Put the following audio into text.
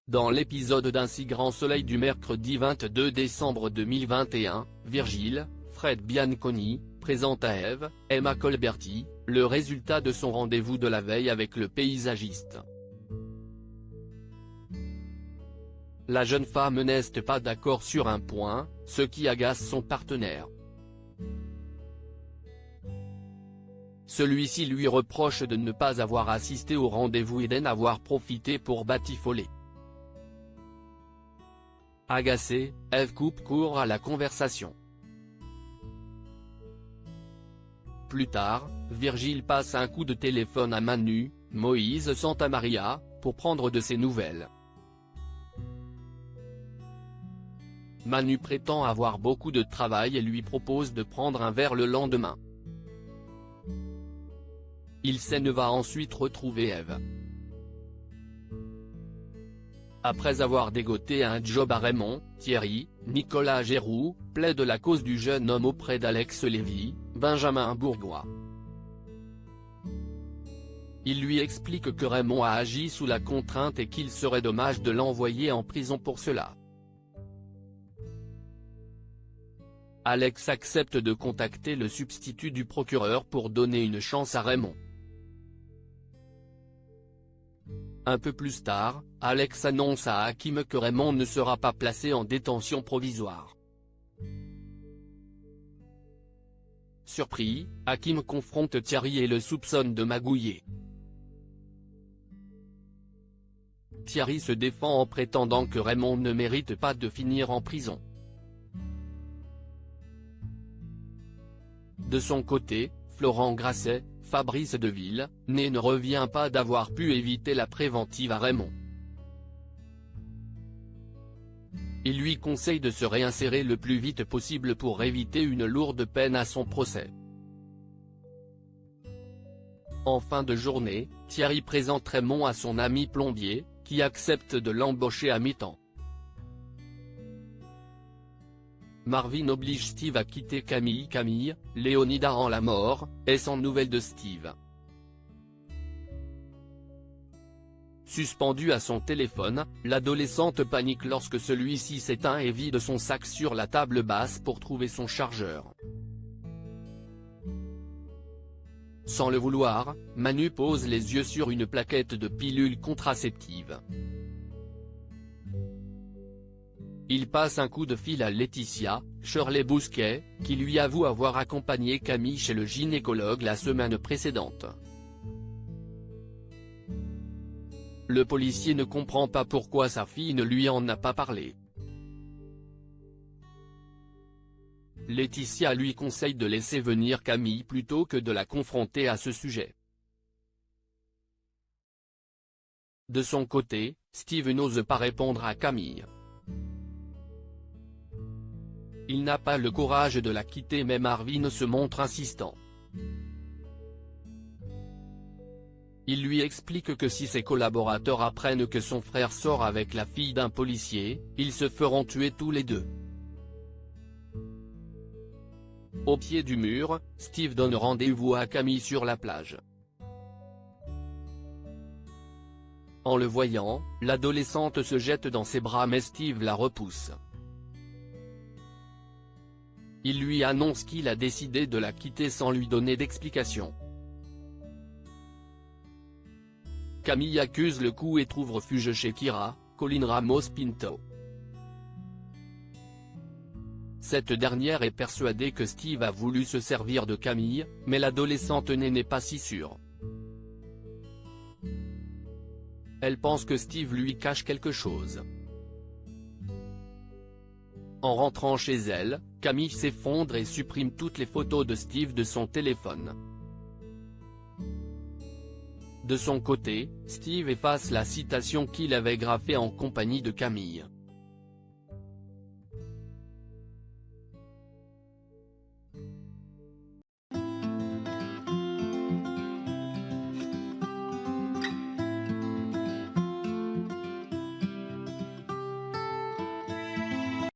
Dans l'épisode d'Un si grand soleil du mercredi 22 décembre 2021, Virgile, Fred Bianconi, présente à Eve, Emma Colberti, le résultat de son rendez-vous de la veille avec le paysagiste. La jeune femme n'est pas d'accord sur un point, ce qui agace son partenaire. Celui-ci lui reproche de ne pas avoir assisté au rendez-vous et d'en avoir profité pour batifoler. Agacée, Eve coupe court à la conversation. Plus tard, Virgile passe un coup de téléphone à Manu, Moïse Santamaria, pour prendre de ses nouvelles. Manu prétend avoir beaucoup de travail et lui propose de prendre un verre le lendemain. Il s'en va ensuite retrouver Eve. Après avoir dégoté un job à Raymond, Thierry, Nicolas Géroux, plaide la cause du jeune homme auprès d'Alex Lévy, Benjamin Bourgois. Il lui explique que Raymond a agi sous la contrainte et qu'il serait dommage de l'envoyer en prison pour cela. Alex accepte de contacter le substitut du procureur pour donner une chance à Raymond. Un peu plus tard, Alex annonce à Hakim que Raymond ne sera pas placé en détention provisoire. Surpris, Hakim confronte Thierry et le soupçonne de magouiller. Thierry se défend en prétendant que Raymond ne mérite pas de finir en prison. De son côté, Florent Grasset, Fabrice Deville, ne revient pas d'avoir pu éviter la préventive à Raymond. Il lui conseille de se réinsérer le plus vite possible pour éviter une lourde peine à son procès. En fin de journée, Thierry présente Raymond à son ami plombier, qui accepte de l'embaucher à mi-temps. Marvin oblige Steve à quitter Camille. Léonida rend la mort, et sans nouvelles de Steve. Suspendue à son téléphone, l'adolescente panique lorsque celui-ci s'éteint et vide son sac sur la table basse pour trouver son chargeur. Sans le vouloir, Manu pose les yeux sur une plaquette de pilules contraceptives. Il passe un coup de fil à Laetitia, Shirley Bousquet, qui lui avoue avoir accompagné Camille chez le gynécologue la semaine précédente. Le policier ne comprend pas pourquoi sa fille ne lui en a pas parlé. Laetitia lui conseille de laisser venir Camille plutôt que de la confronter à ce sujet. De son côté, Steve n'ose pas répondre à Camille. Il n'a pas le courage de la quitter mais Marvin se montre insistant. Il lui explique que si ses collaborateurs apprennent que son frère sort avec la fille d'un policier, ils se feront tuer tous les deux. Au pied du mur, Steve donne rendez-vous à Camille sur la plage. En le voyant, l'adolescente se jette dans ses bras mais Steve la repousse. Il lui annonce qu'il a décidé de la quitter sans lui donner d'explication. Camille accuse le coup et trouve refuge chez Kira, Colin Ramos Pinto. Cette dernière est persuadée que Steve a voulu se servir de Camille, mais l'adolescente n'est pas si sûre. Elle pense que Steve lui cache quelque chose. En rentrant chez elle, Camille s'effondre et supprime toutes les photos de Steve de son téléphone. De son côté, Steve efface la citation qu'il avait graffée en compagnie de Camille.